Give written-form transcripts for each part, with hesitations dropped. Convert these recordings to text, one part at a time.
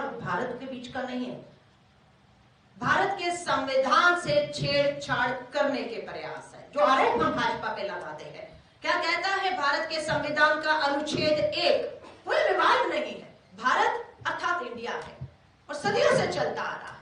और भारत के बीच का नहीं है, भारत के संविधान से छेड़छाड़ करने के प्रयास है, जो आरोप हम भाजपा पे लगाते हैं। क्या कहता है भारत के संविधान का अनुच्छेद 1? कोई विवाद नहीं है, भारत अर्थात इंडिया है और सदियों से चलता आ रहा है।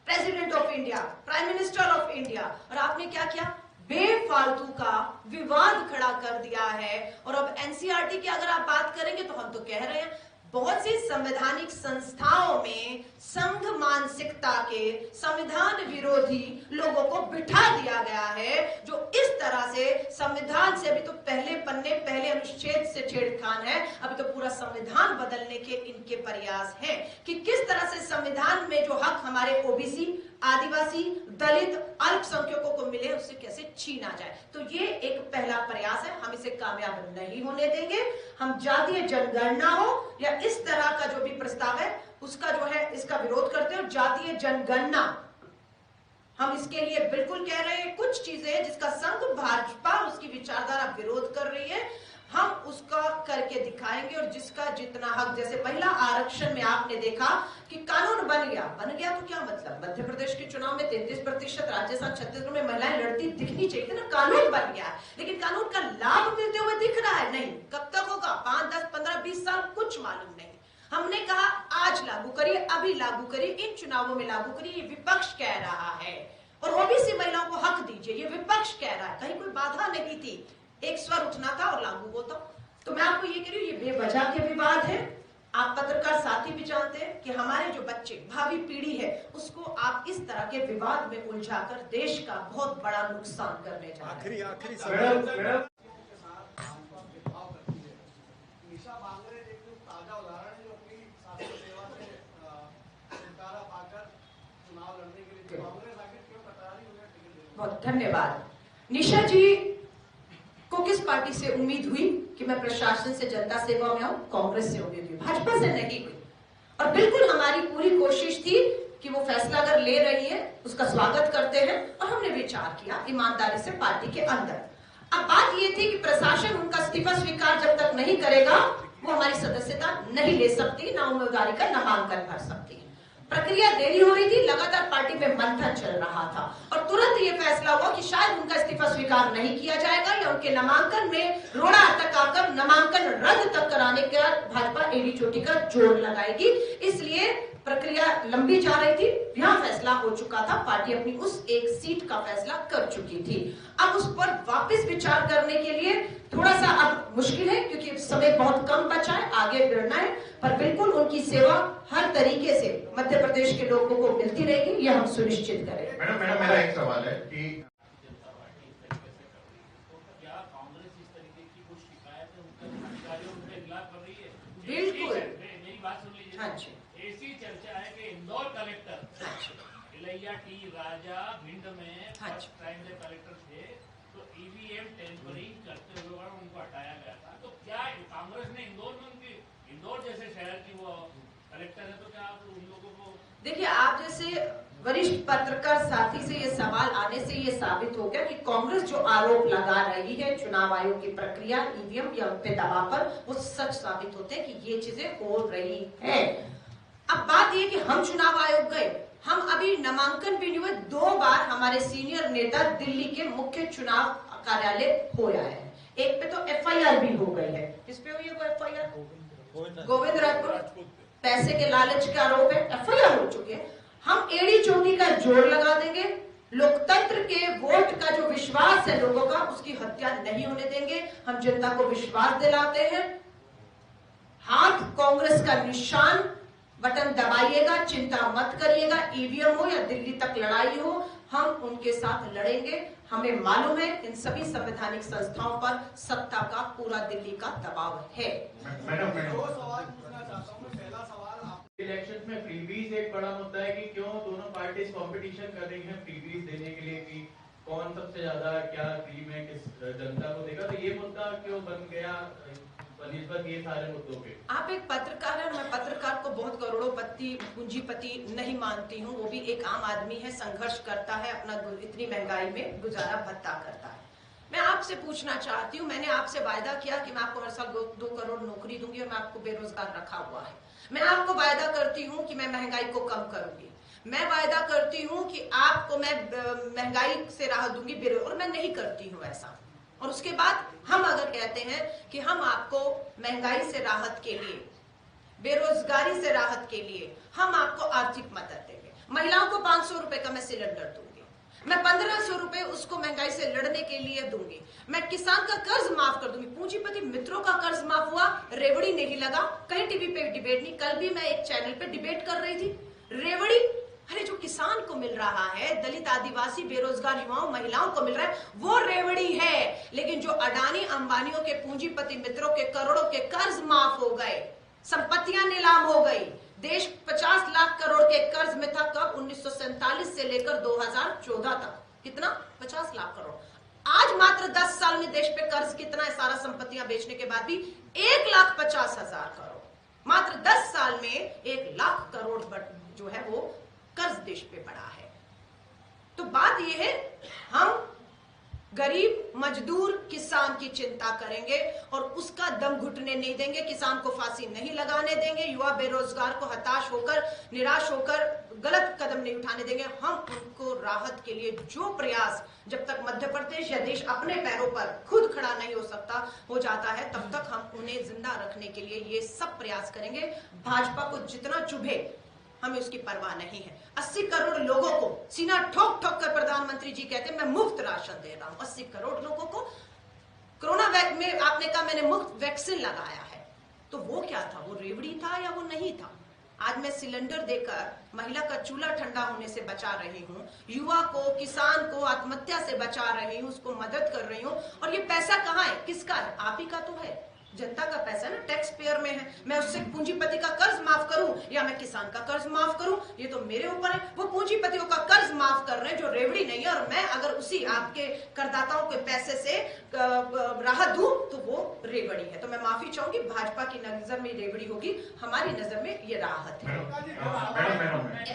President of India, prime minister of India, और आपने क्या किया? बेफालतू का विवाद खड़ा कर दिया है। और अब एनसीईआरटी की अगर आप बात करेंगे तो हम तो कह रहे हैं बहुत सी संवैधानिक संस्थाओं में संघ मानसिकता के संविधान विरोधी लोगों को बिठा दिया गया है, जो इस तरह से संविधान से अभी तो पहले पन्ने पहले अनुच्छेद से छेड़खान है, अभी तो पूरा संविधान बदलने के इनके प्रयास हैं कि किस तरह से संविधान में जो हक हमारे ओबीसी, आदिवासी, दलित, अल्पसंख्यकों को मिले उससे कैसे छीना जाए। तो ये एक पहला प्रयास है, हम इसे कामयाब नहीं होने देंगे। हम जातीय जनगणना हो या इस तरह का जो भी प्रस्ताव है उसका जो है इसका विरोध करते हैं। जातीय जनगणना हम इसके लिए बिल्कुल कह रहे हैं। कुछ चीजें जिसका संघ भाजपा उसकी विचारधारा विरोध कर रही है, हम उसका करके दिखाएंगे। और जिसका जितना हक, जैसे महिला आरक्षण में आपने देखा कि कानून बन गया तो क्या मतलब? मध्य प्रदेश के चुनाव में 33%, राजस्थान छत्तीसगढ़ में महिलाएं लड़ती दिखनी चाहिए थी ना। कानून बन गया, लेकिन कानून का लाभ मिलते हुए दिख रहा है नहीं। कब तक होगा? 5, 10, 15, 20 साल, कुछ मालूम नहीं। हमने कहा आज लागू करिए, अभी लागू करिए, इन चुनावों में लागू करिए, ये विपक्ष कह रहा है। और ओबीसी महिलाओं को हक दीजिए, ये विपक्ष कह रहा है। कहीं कोई बाधा नहीं थी, एक स्वर उठना था और लागू होता। तो मैं आपको ये कह रही हूँ, ये बेवजह के विवाद है। आप पत्रकार साथी भी जानते हैं कि हमारे जो बच्चे, भावी पीढ़ी है, उसको आप इस तरह के विवाद में उलझाकर देश का बहुत बड़ा नुकसान करने जा रहे हैं। आखिरी बहुत धन्यवाद। निशा जी को किस पार्टी से उम्मीद हुई कि मैं प्रशासन से जनता सेवा में आऊं? कांग्रेस से उम्मीद हुई, भाजपा से नहीं हुई। और बिल्कुल हमारी पूरी कोशिश थी कि वो फैसला अगर ले रही है उसका स्वागत करते हैं, और हमने विचार किया ईमानदारी से पार्टी के अंदर। अब बात ये थी कि प्रशासन उनका इस्तीफा स्वीकार जब तक नहीं करेगा वो हमारी सदस्यता नहीं ले सकती, ना उम्मीदवारी का नामांकन भर सकती। प्रक्रिया देरी हो रही थी, लगातार पार्टी में मंथन चल रहा था, और तुरंत ये फैसला हुआ कि शायद उनका इस्तीफा स्वीकार नहीं किया जाएगा या उनके नामांकन में रोड़ा तक आकर नामांकन रद्द तक कराने का भाजपा एड़ी चोटी का जोर लगाएगी। इसलिए प्रक्रिया लंबी जा रही थी, यहां फैसला हो चुका था, पार्टी अपनी उस एक सीट का फैसला कर चुकी थी। अब उस पर वापस विचार करने के लिए थोड़ा सा अब मुश्किल है, क्योंकि समय बहुत कम बचा है, आगे बढ़ना है, पर बिल्कुल उनकी सेवा हर तरीके से मध्य प्रदेश के लोगों को मिलती रहेगी, ये हम सुनिश्चित करें। मैडम मेरा एक सवाल है कि बिल्कुल मेरी बात सुन लीजिए। हाँ जी, ऐसी चर्चा है कि इंदौर कलेक्टर इलैया टी राजा भिंड में फर्स्ट टाइम से कलेक्टर थे, तो ईवीएम टेम्परिंग करते हुए उनको हटाया गया था। तो क्या कांग्रेस ने इंदौर में उनकी, इंदौर जैसे शहर की वो कलेक्टर है, तो क्या आप उन लोगों को? देखिए, आप जैसे वरिष्ठ पत्रकार साथी से ये सवाल आने से ये साबित हो गया कि कांग्रेस जो आरोप लगा रही है चुनाव आयोग की प्रक्रिया, ईवीएम या उन पे दबाव पर, वो सच साबित होते हैं कि ये चीजें हो रही है। अब बात ये कि हम चुनाव आयोग गए, हम अभी नामांकन भी नहीं हुए, 2 बार हमारे सीनियर नेता दिल्ली के मुख्य चुनाव कार्यालय हो आए हैं। एक पे तो एफआईआर भी हो गई है। किस पे हुई है वो एफआईआर? गोविंद राजपूत, पैसे के लालच के आरोप है, एफआईआर हो चुके हैं। हम एड़ी चोटी का जोर लगा देंगे, लोकतंत्र के वोट का जो विश्वास है लोगों का, उसकी हत्या नहीं होने देंगे। हम जनता को विश्वास दिलाते हैं, हाथ कांग्रेस का निशान, बटन दबाइएगा, चिंता मत करिएगा, ईवीएम हो या दिल्ली तक लड़ाई हो, हम उनके साथ लड़ेंगे। हमें मालूम है इन सभी संवैधानिक संस्थाओं पर सत्ता का पूरा दिल्ली का दबाव है। दो सवाल पूछना चाहता हूँ। पहला सवाल, इलेक्शन में फ्रीबीज एक बड़ा मुद्दा है कि क्यों दोनों पार्टीज कंपटीशन कर रही हैं फ्रीबीज देने के लिए, कि कौन सबसे ज्यादा क्या फ्री में किस जनता को देगा, तो ये मुद्दा क्यों बन गया बनिस्बत ये सारे मुद्दों पे? आप एक पत्रकार हैं, मैं पत्रकार को बहुत करोड़ोंपति पूंजीपति नहीं मानती हूँ। वो भी एक आम आदमी है, संघर्ष करता है, अपना इतनी महंगाई में गुजारा भत्ता करता है। मैं आपसे पूछना चाहती हूँ, मैंने आपसे वायदा किया कि मैं आपको हर साल 2 करोड़ नौकरी दूंगी और मैं आपको बेरोजगार रखा हुआ है। मैं आपको वायदा करती हूं कि मैं महंगाई को कम करूंगी, मैं वायदा करती हूं कि आपको मैं महंगाई से राहत दूंगी, और मैं नहीं करती हूं ऐसा। और उसके बाद हम अगर कहते हैं कि हम आपको महंगाई से राहत के लिए, बेरोजगारी से राहत के लिए हम आपको आर्थिक मदद देंगे। महिलाओं को 500 रुपए का मैं सिलेंडर दूंगी, मैं 1500 रुपए उसको महंगाई से लड़ने के लिए दूंगी, मैं किसान का कर्ज माफ कर दूंगी। पूंजीपति मित्रों का कर्ज माफ हुआ, रेवड़ी नहीं लगा, कहीं टीवी पे डिबेट नहीं। कल भी मैं एक चैनल पे डिबेट कर रही थी, रेवड़ी, अरे जो किसान को मिल रहा है, दलित आदिवासी बेरोजगार युवाओं महिलाओं को मिल रहा है, वो रेवड़ी है। लेकिन जो अडानी अंबानियों के पूंजीपति मित्रों के करोड़ों के कर्ज माफ हो गए, संपत्तियां नीलाम हो गई, देश 50 लाख करोड़ के कर्ज में था। कब? 1947 से लेकर 2014 तक। कितना? 50 लाख करोड़। आज मात्र 10 साल में देश पे कर्ज कितना है, सारा संपत्तियां बेचने के बाद भी 1,50,000 करोड़। मात्र 10 साल में 1 लाख करोड़ जो है वो कर्ज देश पे बढ़ा है। तो बात यह है, हम गरीब मजदूर किसान की चिंता करेंगे और उसका दम घुटने नहीं देंगे, किसान को फांसी नहीं लगाने देंगे, युवा बेरोजगार को हताश होकर, निराश होकर गलत कदम नहीं उठाने देंगे। हम उनको राहत के लिए जो प्रयास, जब तक मध्य प्रदेश या देश अपने पैरों पर खुद खड़ा नहीं हो जाता है, तब तक हम उन्हें जिंदा रखने के लिए ये सब प्रयास करेंगे। भाजपा को जितना चुभे हमें उसकी परवाह नहीं है। 80 करोड़ लोगों को सीना ठोक ठोक कर प्रधानमंत्री जी कहते हैं मैं मुफ्त राशन दे रहा हूं। 80 करोड़ लोगों को कोरोना में आपने कहा मैंने मुफ्त वैक्सीन लगाया है, तो वो क्या था? वो रेवड़ी था या वो नहीं था? आज मैं सिलेंडर देकर महिला का चूल्हा ठंडा होने से बचा रही हूँ, युवा को, किसान को आत्महत्या से बचा रही हूँ, उसको मदद कर रही हूँ। और ये पैसा कहाँ है? किसका है? आप ही का तो है, जनता का पैसा ना, टैक्स पेयर में है। मैं उससे पूंजीपति का कर्ज माफ करूं या मैं किसान का कर्ज माफ करूं, ये तो मेरे ऊपर है। वो पूंजीपतियों का कर्ज माफ कर रहे हैं जो रेवड़ी नहीं है, और मैं अगर उसी आपके करदाताओं के पैसे से राहत दूं तो वो रेवड़ी है। तो मैं माफी चाहूंगी, भाजपा की नजर में रेवड़ी होगी, हमारी नजर में ये राहत है।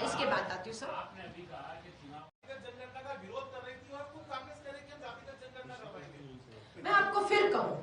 इसके बाद आती हूँ सर। आपने अभी कहा कि चुनाव जनगणना का विरोध कर रही थी और खूब कांग्रेस कह रही थी हम जातिगत जनगणना करवाएंगे। मैं आपको फिर कहूं,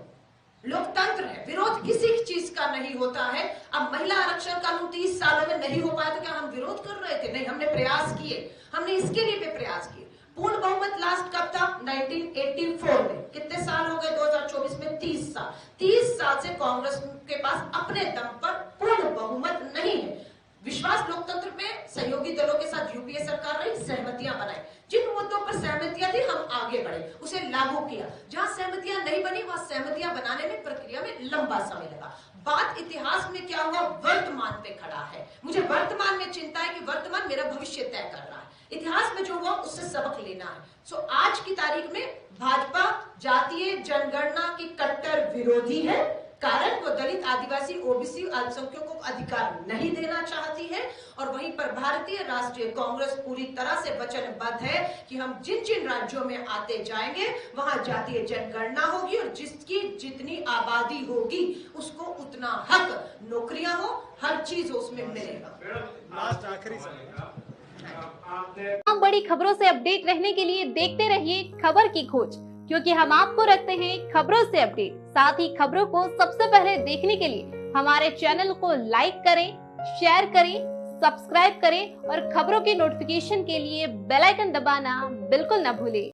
लोकतंत्र है, विरोध किसी चीज का नहीं होता है। अब महिला आरक्षण कानून 30 सालों में नहीं हो पाया तो क्या हम विरोध कर रहे थे? नहीं, हमने प्रयास किए, हमने इसके लिए भी प्रयास किए। पूर्ण बहुमत लास्ट कब था? 1984 में। कितने साल हो गए? 2024 में 30 साल। 30 साल से कांग्रेस के पास अपने दम पर पूर्ण बहुमत नहीं है। विश्वास लोकतंत्र में सहयोगी दलों के साथ यूपीए सरकार रही, सहमतियां बनाई, जिन मुद्दों पर सहमतियां थी हम आगे बढ़े, उसे लागू किया। जहां सहमतियां नहीं बनी वहां सहमतियां बनाने में, प्रक्रिया में लंबा समय लगा। बात इतिहास में क्या हुआ, वर्तमान पे खड़ा है। मुझे वर्तमान में चिंता है कि वर्तमान मेरा भविष्य तय कर रहा है। इतिहास में जो हुआ उससे सबक लेना है। सो आज की तारीख में भाजपा जातीय जनगणना की कट्टर विरोधी है, कारण वो दलित, आदिवासी, ओबीसी, अल्पसंख्यकों को अधिकार नहीं देना चाहती है। और वहीं पर भारतीय राष्ट्रीय कांग्रेस पूरी तरह से वचनबद्ध है कि हम जिन जिन राज्यों में आते जाएंगे वहां जातीय जनगणना होगी और जिसकी जितनी आबादी होगी उसको उतना हक, नौकरियां हो, हर चीज उसमें मिलेगा। लास्ट आखिरी हम बड़ी खबरों से अपडेट रहने के लिए देखते रहिए खबर की खोज, क्योंकि हम आपको रखते हैं खबरों से अपडेट। साथ ही खबरों को सबसे पहले देखने के लिए हमारे चैनल को लाइक करें, शेयर करें, सब्सक्राइब करें और खबरों की नोटिफिकेशन के लिए बेल आइकन दबाना बिल्कुल न भूलें।